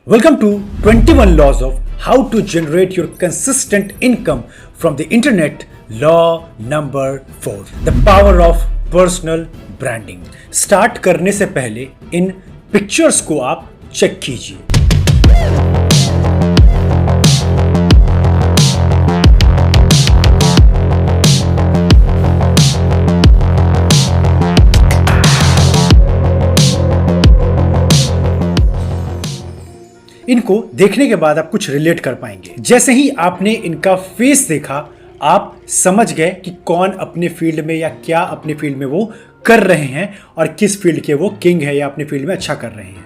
Welcome to 21 Laws of How to Generate Your Consistent Income from the Internet. Law number 4, The Power of Personal Branding. Start करने से पहले इन pictures को आप check कीजिए. इनको देखने के बाद आप कुछ रिलेट कर पाएंगे. जैसे ही आपने इनका फेस देखा आप समझ गए कि कौन अपने फील्ड में या क्या अपने फील्ड में वो कर रहे हैं और किस फील्ड के वो किंग है या अपने फील्ड में अच्छा कर रहे हैं.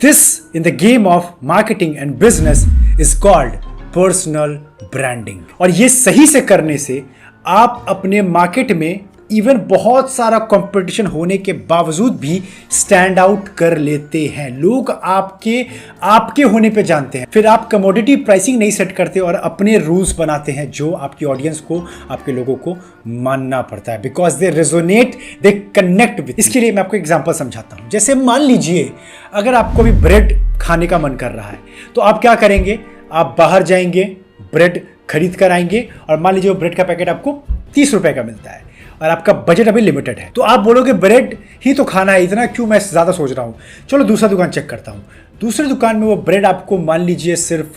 This in the game of marketing and business is called personal branding. और ये सही से करने से आप अपने मार्केट में इवन बहुत सारा कंपटीशन होने के बावजूद भी स्टैंड आउट कर लेते हैं. लोग आपके होने पे जानते हैं. फिर आप कमोडिटी प्राइसिंग नहीं सेट करते और अपने रूल्स बनाते हैं जो आपकी ऑडियंस को, आपके लोगों को मानना पड़ता है. Because they resonate, they connect with. इसके लिए मैं आपको एग्जांपल समझाता हूं. जैसे मान लीजिए अगर आपको भी ब्रेड खाने का मन कर रहा है तो आप क्या करेंगे, आप बाहर जाएंगे, ब्रेड खरीद कर आएंगे और मान लीजिए वो ब्रेड का पैकेट आपको 30 रुपए का मिलता है और आपका बजट अभी लिमिटेड है. तो आप बोलोगे ब्रेड ही तो खाना है, इतना क्यों मैं ज़्यादा सोच रहा हूँ, चलो दूसरा दुकान चेक करता हूँ. दूसरे दुकान में वो ब्रेड आपको मान लीजिए सिर्फ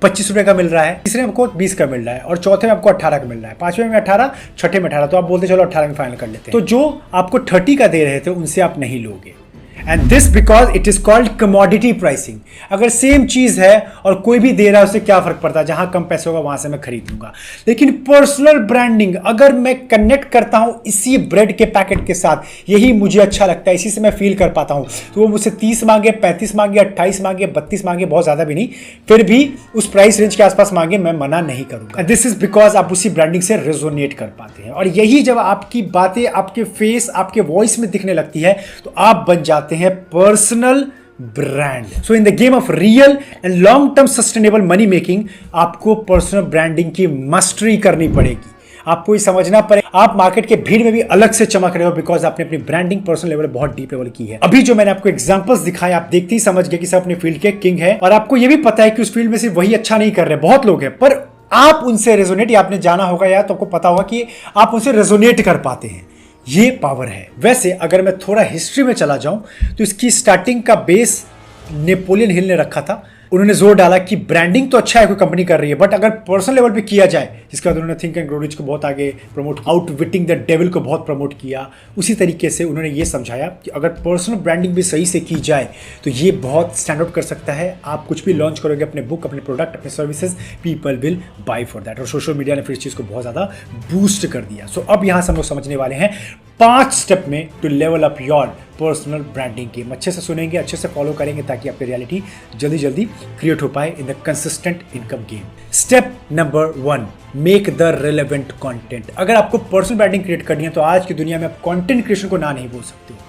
25 रुपए का मिल रहा है, तीसरे में आपको 20 का मिल रहा है और चौथे में आपको 18 का मिल रहा है, पांचवें में 18, छठे में 18. तो आप बोलते चलो 18 में फाइनल कर लेते हैं. तो जो आपको 30 का दे रहे थे उनसे आप नहीं लोगे. And this because it is called commodity pricing. अगर सेम चीज है और कोई भी दे रहा है उससे क्या फर्क पड़ता है, जहां कम पैसे होगा वहां से मैं खरीद लूंगा. लेकिन पर्सनल ब्रांडिंग, अगर मैं कनेक्ट करता हूं इसी ब्रेड के पैकेट के साथ, यही मुझे अच्छा लगता है, इसी से मैं फील कर पाता हूं, तो वो मुझसे 30 मांगे, 35 मांगे, 28 मांगे, 32 मांगे, बहुत ज्यादा भी नहीं, फिर भी उस प्राइस रेंज के आसपास मांगे, मैं मना नहीं करूंगा. दिस इज बिकॉज आप उसी ब्रांडिंग से रेजोनेट कर पाते हैं. और यही जब आपकी बातें आपके फेस, आपके वॉइस में दिखने लगती है तो आप बन जाते हैं personal brand. So in the game of real and long term sustainable money making आपको पर्सनल ब्रांडिंग की मास्टरी करनी पड़ेगी. आपको ये समझना पड़ेगा आप मार्केट के भीड़ में भी अलग से चमक रहे हो बिकॉज आपने अपनी ब्रांडिंग पर्सनल लेवल बहुत डीप लेवल की है. अभी जो मैंने आपको एग्जांपल्स दिखाए आप देखते ही समझ गए कि सब अपने फील्ड के किंग है और आपको ये भी पता है कि उस फील्ड में सिर्फ वही अच्छा नहीं कर रहे, बहुत लोग हैं, पर आप उनसे रेजोनेट, या आपने जाना होगा या तो आपको पता होगा कि आप उनसे रेजोनेट कर पाते हैं. ये पावर है. वैसे अगर मैं थोड़ा हिस्ट्री में चला जाऊं तो इसकी स्टार्टिंग का बेस नेपोलियन हिल ने रखा था. उन्होंने जोर डाला कि ब्रांडिंग तो अच्छा है, कोई कंपनी कर रही है, बट अगर पर्सनल लेवल पे किया जाए, जिसके बाद उन्होंने थिंक एंड ग्रो रिच को बहुत आगे प्रमोट, आउटविटिंग द डेविल को बहुत प्रमोट किया. उसी तरीके से उन्होंने ये समझाया कि अगर पर्सनल ब्रांडिंग भी सही से की जाए तो ये बहुत स्टैंड आउट कर सकता है. आप कुछ भी लॉन्च करोगे, अपने बुक, अपने प्रोडक्ट, अपने services, people will buy for that. और सोशल मीडिया ने फिर इस चीज़ को बहुत ज़्यादा बूस्ट कर दिया. सो अब यहाँ से हम लोग समझने वाले हैं 5 स्टेप में to level up your personal branding game. अच्छे से सुनेंगे, अच्छे से फॉलो करेंगे ताकि आपकी रियलिटी जल्दी जल्दी क्रिएट हो पाए in the consistent income game. Step number 1, make the relevant content. अगर आपको पर्सनल ब्रांडिंग क्रिएट करनी है तो आज की दुनिया में आप कंटेंट क्रिएशन को ना नहीं बोल सकते हो.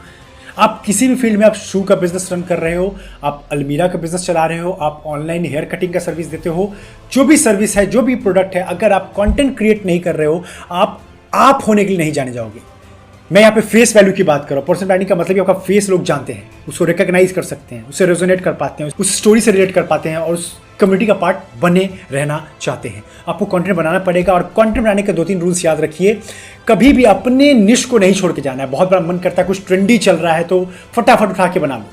आप किसी भी फील्ड में, आप शू का बिजनेस रन कर रहे हो, आप अलमीरा का बिजनेस चला रहे हो, आप ऑनलाइन हेयर कटिंग का सर्विस देते हो, जो भी सर्विस है, जो भी प्रोडक्ट है, अगर आप कंटेंट क्रिएट नहीं कर रहे हो, आप होने के लिए नहीं जाने जाओगे. मैं यहाँ पे फेस वैल्यू की बात कर रहा हूँ. पर्सनल ब्रांडिंग का मतलब आपका फेस लोग जानते हैं, उसको रिकॉग्नाइज कर सकते हैं, उससे रेजोनेट कर पाते हैं, उस स्टोरी से रिलेट कर पाते हैं और उस कम्युनिटी का पार्ट बने रहना चाहते हैं. आपको कंटेंट बनाना पड़ेगा और कंटेंट बनाने के 2-3 रूल्स याद रखिए. कभी भी अपने निश को नहीं छोड़ के जाना है. बहुत बड़ा मन करता है कुछ ट्रेंडी चल रहा है तो फटाफट उठा के बना लो,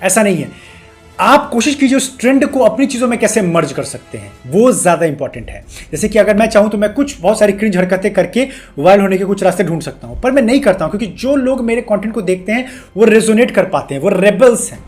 ऐसा नहीं है. आप कोशिश कीजिए उस ट्रेंड को अपनी चीज़ों में कैसे मर्ज कर सकते हैं, वो ज़्यादा इंपॉर्टेंट है. जैसे कि अगर मैं चाहूँ तो मैं कुछ बहुत सारी क्रिंज हरकतें करके वायरल होने के कुछ रास्ते ढूंढ सकता हूँ, पर मैं नहीं करता हूँ क्योंकि जो लोग मेरे कंटेंट को देखते हैं वो रेजोनेट कर पाते हैं, वो रेबल्स हैं,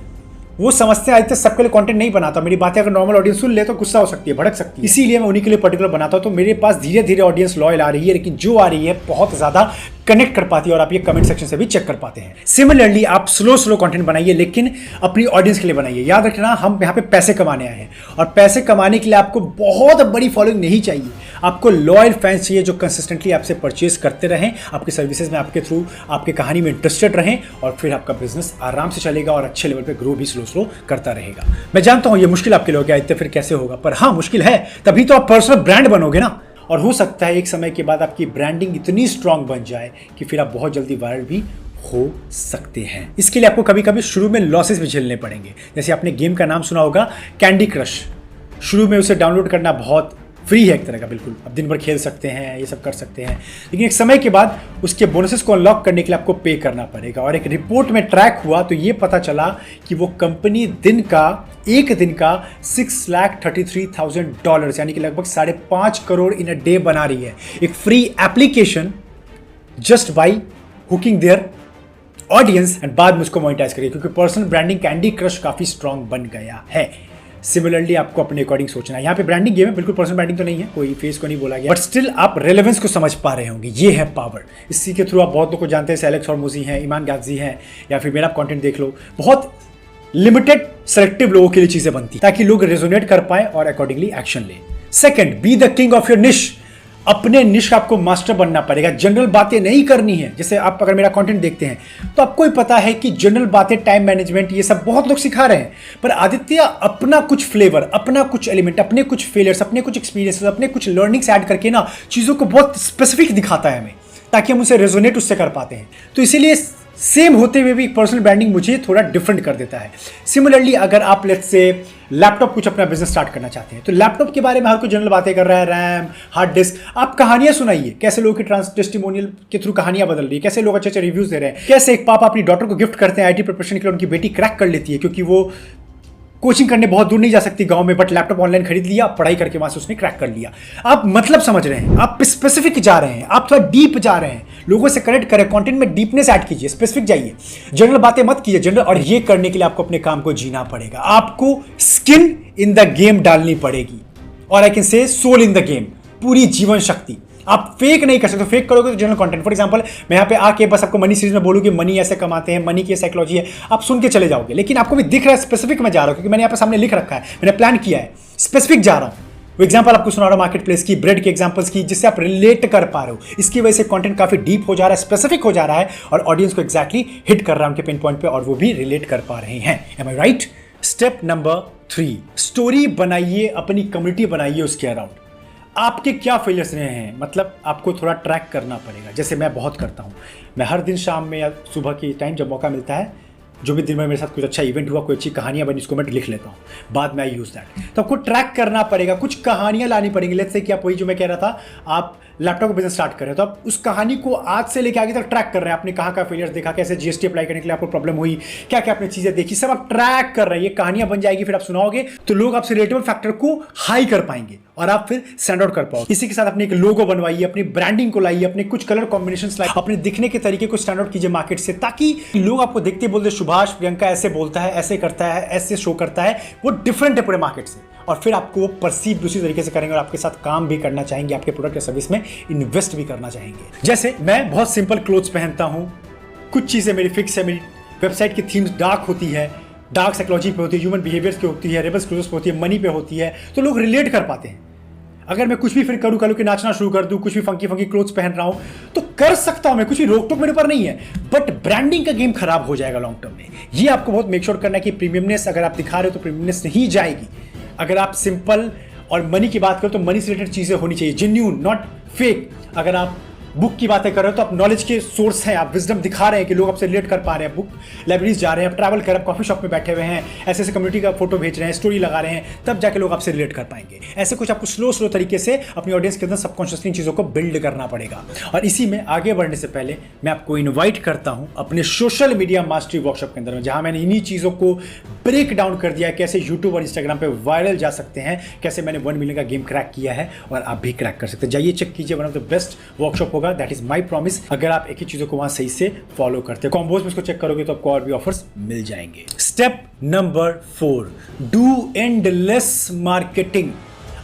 वो समझते हैं. आज तक सबके लिए कंटेंट नहीं बनाता. मेरी बातें अगर नॉर्मल ऑडियंस सुन ले तो गुस्सा हो सकती है, भड़क सकती है, इसीलिए मैं उन्हीं के लिए पर्टिकुलर बनाता हूँ. तो मेरे पास धीरे धीरे ऑडियंस लॉयल आ रही है, लेकिन जो आ रही है बहुत ज़्यादा कनेक्ट कर पाती है और आप ये कमेंट सेक्शन से भी चेक कर पाते हैं. सिमिलरली आप स्लो कंटेंट बनाइए, लेकिन अपनी ऑडियंस के लिए बनाइए. याद रखना हम यहाँ पे पैसे कमाने आए हैं और पैसे कमाने के लिए आपको बहुत बड़ी फॉलोइंग नहीं चाहिए. आपको लॉयल फैंस चाहिए जो कंसिस्टेंटली आपसे परचेज करते रहें, आपके सर्विसेज में, आपके थ्रू, आपके कहानी में इंटरेस्टेड रहें और फिर आपका बिजनेस आराम से चलेगा और अच्छे लेवल पे ग्रो भी स्लो करता रहेगा. मैं जानता हूँ ये मुश्किल आपके लिए हो गया, इतने फिर कैसे होगा, पर हाँ मुश्किल है, तभी तो आप पर्सनल ब्रांड बनोगे ना. और हो सकता है एक समय के बाद आपकी ब्रांडिंग इतनी स्ट्रांग बन जाए कि फिर आप बहुत जल्दी वायरल भी हो सकते हैं। इसके लिए आपको कभी कभी शुरू में लॉसेस भी झेलने पड़ेंगे। जैसे आपने गेम का नाम सुना होगा कैंडी क्रश, शुरू में उसे डाउनलोड करना बहुत फ्री है एक तरह का, बिल्कुल आप दिन भर खेल सकते हैं, ये सब कर सकते हैं, लेकिन एक समय के बाद उसके बोनसेस को अनलॉक करने के लिए आपको पे करना पड़ेगा। और एक रिपोर्ट में ट्रैक हुआ तो ये पता चला कि वो कंपनी एक दिन का $633,000 यानी कि लगभग 5.5 करोड़ इन अ डे बना रही है, एक free application just by hooking their audience and बाद में उसको मोनेटाइज करिए, क्योंकि पर्सनल ब्रांडिंग कैंडी क्रश काफी स्ट्रांग बन गया है। सिमिलरली आपको अपने अकॉर्डिंग सोचना है। यहाँ पे ब्रांडिंग गेम है, बिल्कुल पर्सनल ब्रांडिंग तो नहीं है, कोई फेस को नहीं बोला गया, बट स्टिल आप रेलेवेंस को समझ पा रहे होंगे। ये है पावर। इसी के थ्रू आप बहुत लोग को जानते हैं, एलेक्स हॉर्मोज़ी हैं, ईमान गाजी हैं, या फिर मेरा कंटेंट देख लो, बहुत लिमिटेड सेलेक्टिव लोगों के लिए चीजें बनती ताकि लोग रेजोनेट कर पाए और अकॉर्डिंगली एक्शन ले। Second, be the king of your निश। अपने निश का आपको मास्टर बनना पड़ेगा। जनरल बातें नहीं करनी है। जैसे आप अगर मेरा कंटेंट देखते हैं तो आपको ही पता है कि जनरल बातें, टाइम मैनेजमेंट, ये सब बहुत लोग सिखा रहे हैं, पर आदित्य अपना कुछ फ्लेवर, अपना कुछ एलिमेंट, अपने कुछ फेलियर्स, अपने कुछ एक्सपीरियंसेस, अपने कुछ लर्निंग्स ऐड करके ना चीज़ों को बहुत स्पेसिफिक दिखाता है हमें, ताकि हम उसे रेजोनेट उससे कर पाते हैं। तो इसीलिए सेम होते हुए भी पर्सनल ब्रांडिंग मुझे थोड़ा डिफरेंट कर देता है। सिमिलरली अगर आप लेट्स से लैपटॉप कुछ अपना बिजनेस स्टार्ट करना चाहते हैं तो लैपटॉप के बारे में हर कोई जनरल बातें कर रहा है, रैम, हार्ड डिस्क, आप कहानियां सुनाइए, कैसे लोगों की टेस्टिमोनियल के थ्रू कहानियां बदल रही है, कैसे लोग अच्छे अच्छे रिव्यूज दे रहे हैं, कैसे एक पापा अपनी डॉटर को गिफ्ट करते हैं आईटी प्रिपरेशन के लिए, उनकी बेटी क्रैक कर लेती है क्योंकि वो कोचिंग करने बहुत दूर नहीं जा सकती गांव में, बट लैपटॉप ऑनलाइन खरीद लिया, पढ़ाई करके वहां से उसने क्रैक कर लिया। आप मतलब समझ रहे हैं, आप स्पेसिफिक जा रहे हैं, आप थोड़ा डीप जा रहे हैं, लोगों से कनेक्ट करें, कंटेंट में डीपनेस ऐड कीजिए, स्पेसिफिक जाइए, जनरल बातें मत कीजिए जनरल। और ये करने के लिए आपको अपने काम को जीना पड़ेगा, आपको स्किन इन द गेम डालनी पड़ेगी, और I can say soul in the game, पूरी जीवन शक्ति। आप फेक नहीं कर सकते, फेक करोगे तो जनरल कंटेंट। फॉर एग्जांपल मैं यहाँ पे आके बस आपको मनी सीरीज में बोलूँ कि मनी ऐसे कमाते हैं, मनी की साइकोलॉजी है, आप सुन के चले जाओगे, लेकिन आपको भी दिख रहा है स्पेसिफिक में जा रहा हूँ, क्योंकि मैंने यहाँ पे सामने लिख रखा है, मैंने प्लान किया है, स्पेसिफिक जा रहा हूँ। वो एग्जांपल आपको सुना रहा हूँ मार्केट प्लेस की, ब्रेड के एग्जांपल्स की, जिससे आप रिलेट कर पा रहे हो। इसकी वजह से कंटेंट काफी डीप हो जा रहा है, स्पेसिफिक हो जा रहा है, और ऑडियंस को एक्जैक्टली हिट कर रहा है उनके पिन पॉइंट पे, और वो भी रिलेट कर पा रहे हैं। एम आई राइट? स्टेप नंबर 3, स्टोरी बनाइए, अपनी कम्युनिटी बनाइए उसके अराउंड। आपके क्या फेलियर्स रहे हैं, मतलब आपको थोड़ा ट्रैक करना पड़ेगा। जैसे मैं बहुत करता हूँ, मैं हर दिन शाम में या सुबह की टाइम जब मौका मिलता है, जो भी दिन में मेरे साथ कुछ अच्छा इवेंट हुआ, कोई अच्छी कहानियां बनी, इसको मैं लिख लेता हूँ, बाद में आई यूज दैट। तो आपको ट्रैक करना पड़ेगा, कुछ कहानियां लानी पड़ेंगी। लेट्स से कि आप वही जो मैं कह रहा था, आप लैपटॉप का बिजनेस स्टार्ट कर रहे हैं, तो आप उस कहानी को आज से लेकर आगे तक ट्रैक कर रहे हैं। आपने कहाँ का फेलियर देखा, कैसे जीएसटी अप्लाई करने के लिए आपको प्रॉब्लम हुई, क्या क्या आपने चीजें देखी, सब आप ट्रैक कर रहे हैं। ये कहानियां बन जाएगी, फिर आप सुनाओगे तो लोग आपसे रिलेटेबल फैक्टर को हाई कर पाएंगे और आप फिर स्टैंड आउट कर पाओगे। इसी के साथ अपने एक लोगो बनवाइए, अपनी ब्रांडिंग को लाइए, अपने कुछ कलर कॉम्बिनेशंस लाइए, अपने दिखने के तरीके को स्टैंड आउट कीजिए मार्केट से, ताकि लोग आपको देखते बोलते सुभाष प्रियंका ऐसे बोलता है, ऐसे करता है, ऐसे शो करता है, वो डिफरेंट है पूरे मार्केट से, और फिर आपको वो परसीव दूसरी तरीके से करेंगे और आपके साथ काम भी करना चाहेंगे, आपके प्रोडक्ट या सर्विस में इन्वेस्ट भी करना चाहेंगे। जैसे मैं बहुत सिंपल क्लोथ्स पहनता हूँ, कुछ चीजें मेरी फिक्स है, मेरी वेबसाइट की थीम्स डार्क होती है, डार्क साइकोलॉजी पे होती है, ह्यूमन बिहेवियर्स की होती है, रेबल्स क्लोथ्स पे होती है, मनी पे होती है, तो लोग रिलेट कर पाते हैं। अगर मैं कुछ भी फिर करूँ कि नाचना शुरू कर दूँ, कुछ भी फंकी फंकी क्लोथ्स पहन रहा हूँ, तो कर सकता हूँ मैं, कुछ भी रोक टोक मेरे ऊपर नहीं है, बट ब्रांडिंग का गेम खराब हो जाएगा लॉन्ग टर्म में। ये आपको बहुत मेक श्योर करना है कि प्रीमियमनेस अगर आप दिखा रहे हो तो प्रीमियमनेस नहीं जाएगी। अगर आप सिंपल और मनी की बात करो तो मनी से रिलेटेड चीजें होनी चाहिए, जेन्यून नॉट फेक। अगर आप बुक की बातें कर रहे हो तो आप नॉलेज के सोर्स हैं, आप विजडम दिखा रहे हैं कि लोग आपसे रिलेट कर पा रहे हैं, बुक लाइब्रेरीज जा रहे हैं, आप ट्रैवल कर रहे हैं, कॉफी शॉप में बैठे हुए हैं, ऐसे ऐसे कम्युनिटी का फोटो भेज रहे हैं, स्टोरी लगा रहे हैं, तब जाके लोग आपसे रिलेट कर पाएंगे। ऐसे कुछ आपको स्लो तरीके से अपनी ऑडियंस के अंदर सबकॉन्शियसली चीज़ों को बिल्ड करना पड़ेगा। और इसी में आगे बढ़ने से पहले मैं आपको इन्वाइट करता हूं अपने सोशल मीडिया मास्टरी वर्कशॉप के अंदर, जहां मैंने इन्हीं चीज़ों को ब्रेक डाउन कर दिया है, कैसे यूट्यूब और इंस्टाग्राम पे वायरल जा सकते हैं, कैसे मैंने 1 मिलियन का गेम क्रैक किया है और आप भी क्रैक कर सकते हैं। जाइए चेक कीजिए, one of the best workshop होगा, दैट इज माई प्रॉमिस, अगर आप एक ही चीजों को वहां सही से फॉलो करते हैं। कॉम्बोज में इसको चेक करोगे तो आपको और भी ऑफर्स मिल जाएंगे। Step number 4, do endless marketing.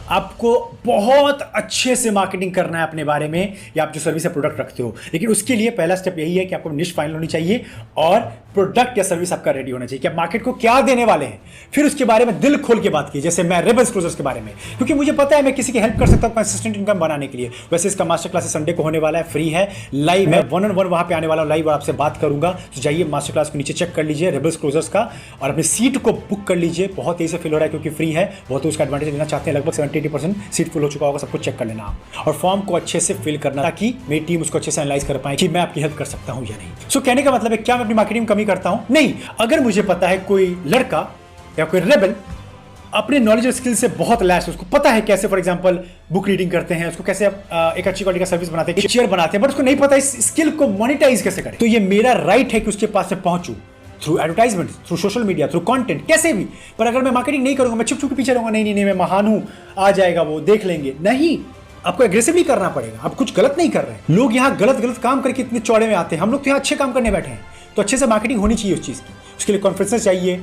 आपको बहुत अच्छे से मार्केटिंग करना है अपने बारे में या आप जो सर्विस या प्रोडक्ट रखते हो, लेकिन उसके लिए पहला स्टेप यही है कि आपको निश फाइनल होनी चाहिए और प्रोडक्ट या सर्विस आपका रेडी होना चाहिए कि आप मार्केट को क्या देने वाले हैं। फिर उसके बारे में दिल खोल के बात की, जैसे मैं रेबल्स क्लोजर्स के बारे में, क्योंकि मुझे पता है मैं किसी की हेल्प कर सकता हूँ कंसिस्टेंट इनकम बनाने के लिए। वैसे इसका मास्टर क्लास संडे को होने वाला है, फ्री है, लाइव है, 1-on-1 वहां पे आने वाला हूं लाइव और आपसे बात करूंगा। तो जाइए मास्टर क्लास को नीचे चेक कर लीजिए रेबल्स क्लोजर्स का और अपनी सीट को बुक कर लीजिए। बहुत तेजी से फिल हो रहा है क्योंकि फ्री है, बहुत उसका एडवांटेज लेना चाहते हैं। लगभग 70-80% सीट फुल हो चुका होगा, सबको चेक कर लेना आप, और फॉर्म को अच्छे से फिल करना ताकि मेरी टीम उसको अच्छे से एनालाइज कर पाए कि मैं आपकी हेल्प कर सकता हूं या नहीं। सो कहने का मतलब है, क्या मैं अपनी मार्केटिंग में कमी करता हूं? नहीं। अगर मुझे पता है कोई लड़का या कोई रेबल अपने नॉलेज और स्किल से बहुत लैस, उसको पता है कैसे फॉर एग्जांपल बुक रीडिंग करते हैं, उसको कैसे एक अच्छी क्वालिटी का सर्विस बनाते हैं, चेयर बनाते हैं, बट उसको नहीं पता इस स्किल को मोनेटाइज कैसे करें, तो ये मेरा राइट है कि उसके पास से पहुंचूं through advertisement, through social media, through content, कैसे भी। पर अगर मैं मार्केटिंग नहीं करूंगा, मैं छुप छुप के पीछे रहूंगा, नहीं मैं महान हूं, आ जाएगा वो, देख लेंगे, नहीं। आपको एग्रेसिवली करना पड़ेगा। आप कुछ गलत नहीं कर रहे हैं। लोग यहाँ गलत काम करके इतने चौड़े में आते हैं, हम लोग तो यहाँ अच्छे काम करने बैठे हैं। तो अच्छे से मार्केटिंग होनी चाहिए उस चीज़ की। उसके लिए कॉन्फ्रेंसेस चाहिए,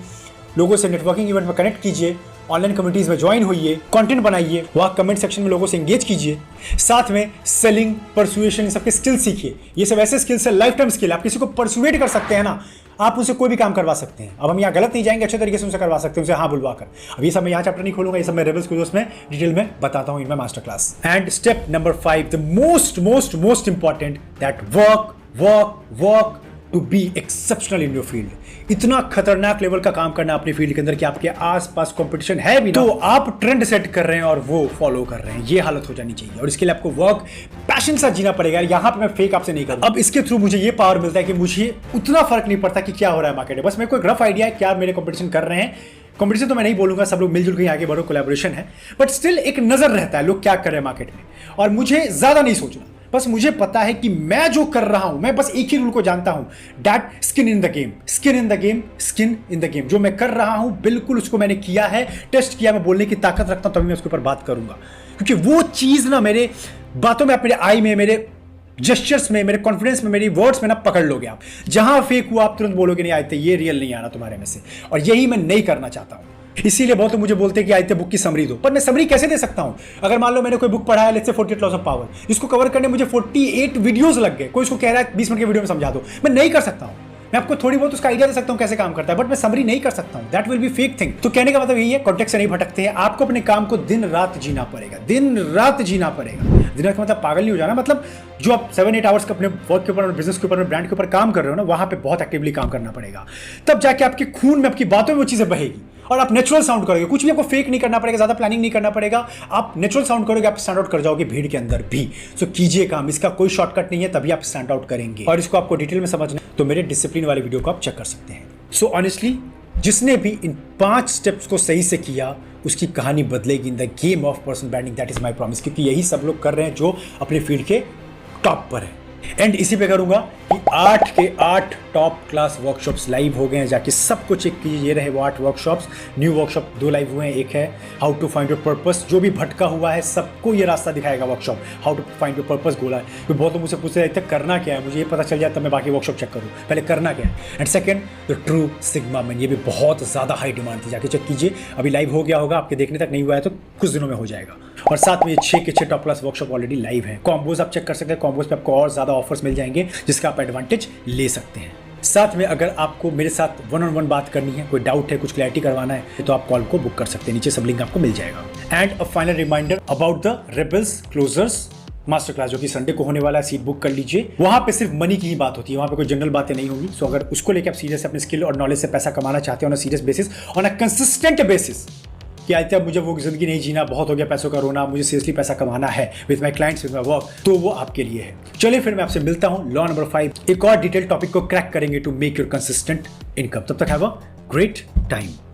लोगों से नेटवर्किंग इवेंट में कनेक्ट कीजिए, ऑनलाइन कम्युनिटीज में ज्वाइन होइए, कंटेंट बनाइए, वहाँ कमेंट सेक्शन में लोगों से एंगेज कीजिए, साथ में सेलिंग, परसुएशन, इन सबके स्किल सीखिए। ये सब ऐसे स्किल्स है, लाइफ टाइम स्किल। आप किसी को परसुएट कर सकते हैं ना, आप उनसे कोई भी काम करवा सकते हैं। अब हम यहाँ गलत नहीं जाएंगे, अच्छे तरीके से उनसे करवा सकते हैं, उनसे हाँ बुलवा कर। अब ये सब मैं यहाँ चैप्टर नहीं खोलूंगा, ये सब मैं रेबल्स कोर्स में डिटेल में बताता हूँ in my master class. And step number 5, the most important, that work to be exceptional in your field. इतना खतरनाक लेवल का काम करना अपनी फील्ड के अंदर कि आपके आसपास कंपटीशन है भी ना, तो आप ट्रेंड सेट कर रहे हैं और वो फॉलो कर रहे हैं, ये हालत हो जानी चाहिए। और इसके लिए आपको वर्क पैशन से जीना पड़ेगा। यहाँ पे मैं फेक आपसे नहीं करूँ। अब इसके थ्रू मुझे ये पावर मिलता है कि मुझे उतना फर्क नहीं पड़ता कि क्या हो रहा है मार्केट में, बस मेरे को एक रफ आइडिया है क्या मेरे कंपटीशन कर रहे हैं। कंपटीशन तो मैं नहीं बोलूंगा, सब लोग मिलजुल के आगे बढ़ो, कोलैबोरेशन है, बट स्टिल एक नजर रहता है लोग क्या कर रहे हैं मार्केट में। और मुझे ज्यादा नहीं सोचना, बस मुझे पता है कि मैं जो कर रहा हूं, मैं बस एक ही रूल को जानता हूं, that skin in the game, skin in the game, skin in the game. जो मैं कर रहा हूं बिल्कुल उसको मैंने किया है, टेस्ट किया, मैं बोलने की ताकत रखता हूं, तभी मैं उसके ऊपर बात करूंगा। क्योंकि वो चीज ना मेरे बातों में, आप मेरे आई में, मेरे जेस्चर्स में, मेरे कॉन्फिडेंस में, मेरी वर्ड्स में ना पकड़ लोगे आप। जहां फेक हुआ आप तुरंत बोलोगे नहीं आते, ये रियल नहीं आ रहा तुम्हारे में से, और यही मैं नहीं करना चाहता हूं। इसीलिए बहुत मुझे बोलते हैं कि आदित्य बुक की समरी दो, पर मैं समरी कैसे दे सकता हूं? अगर मान लो मैंने कोई बुक पढ़ा है, let's say 48 loss of power, इसको कवर करने मुझे 48 वीडियोस लग गए, कोई इसको कह रहा है 20 मिनट के वीडियो में समझा दो, मैं नहीं कर सकता हूं। मैं आपको थोड़ी बहुत उसका आइडिया दे सकता हूं कैसे काम करता है, बट मैं समरी नहीं कर सकता हूं, that will be fake thing. तो कहने का मतलब यही है, कॉन्टेक्स्ट से नहीं भटकते हैं, आपको अपने काम को दिन रात जीना पड़ेगा, दिन रात जीना पड़ेगा। दिन रात का मतलब पागल नहीं हो जाना, मतलब जो आप 7-8 आवर्स अपने वर्क के ऊपर, बिजनेस के ऊपर, ब्रांड के ऊपर काम कर रहे हो ना, वहां पे बहुत एक्टिवली काम करना पड़ेगा। तब जाके आपके खून में, आपकी बातों में वो चीजें बहेगी और आप नेचुरल साउंड करोगे। कुछ भी आपको फेक नहीं करना पड़ेगा, ज्यादा प्लानिंग नहीं करना पड़ेगा, आप नेचुरल साउंड करोगे, आप स्टैंड आउट कर जाओगे भीड़ के अंदर भी। सो कीजिए काम, इसका कोई शॉर्टकट नहीं है, तभी आप स्टैंड आउट करेंगे। और इसको आपको डिटेल में समझना तो मेरे डिसिप्लिन वाली वीडियो को आप चेक कर सकते हैं। सो ऑनेस्टली जिसने भी इन 5 स्टेप्स को सही से किया, उसकी कहानी बदलेगी इन the game of personal branding, that is my promise. क्योंकि यही सब लोग कर रहे हैं जो अपने फील्ड के टॉप पर है। एंड इसी पे करूंगा कि 8 के 8 टॉप क्लास वर्कशॉप्स लाइव हो गए हैं, जाके सबको चेक कीजिए। ये रहे वो 8 वर्कशॉप्स। न्यू वर्कशॉप 2 लाइव हुए हैं, एक है how to find your purpose. जो भी भटका हुआ है सबको ये रास्ता दिखाएगा workshop, how to find your purpose गोला है। तो बहुत लोग मुझसे पूछते हैं करना क्या है, मुझे ये पता चल जाए तब मैं बाकी वर्कशॉप चेक करूँ, पहले करना क्या है। And second the true sigma man, ये भी बहुत ज़्यादा हाई डिमांड थी, जाके चेक कीजिए। अभी लाइव हो गया होगा, आपके देखने तक नहीं हुआ है तो कुछ दिनों में हो जाएगा। और साथ में ये 6 के 6 top class workshop already live है। कॉम्बोज आप चेक कर सकते हैं, कॉम्बोज पे आपको और ज़्यादा ऑफर्स मिल जाएंगे जिसका आप एडवांटेज ले सकते हैं। साथ में अगर आपको मेरे साथ 1-on-1 बात करनी है, कोई डाउट है, कुछ क्लैरिटी करवाना है, तो आप कॉल को बुक कर सकते हैं, नीचे सब लिंक आपको मिल जाएगा। And a final reminder about the rebels closers master class, जो कि संडे को होने वाला है, सीट बुक कर लीजिए। वहां पे सिर्फ मनी की ही बात होती है, वहां पे कोई जनरल बातें नहीं होंगी। सो अगर उसको लेकर आप सीरियस अपने स्किल और नॉलेज से पैसा कमाना चाहते हो on a serious basis, on a consistent basis, कि आदित्य मुझे वो जिंदगी नहीं जीना, बहुत हो गया पैसों का रोना, मुझे सीरियसली पैसा कमाना है with my clients, with my work, तो वो आपके लिए है। चलिए फिर मैं आपसे मिलता हूं लॉ नंबर 5 एक और डिटेल टॉपिक को क्रैक करेंगे to make your consistent income. तब तक हैव अ ग्रेट टाइम।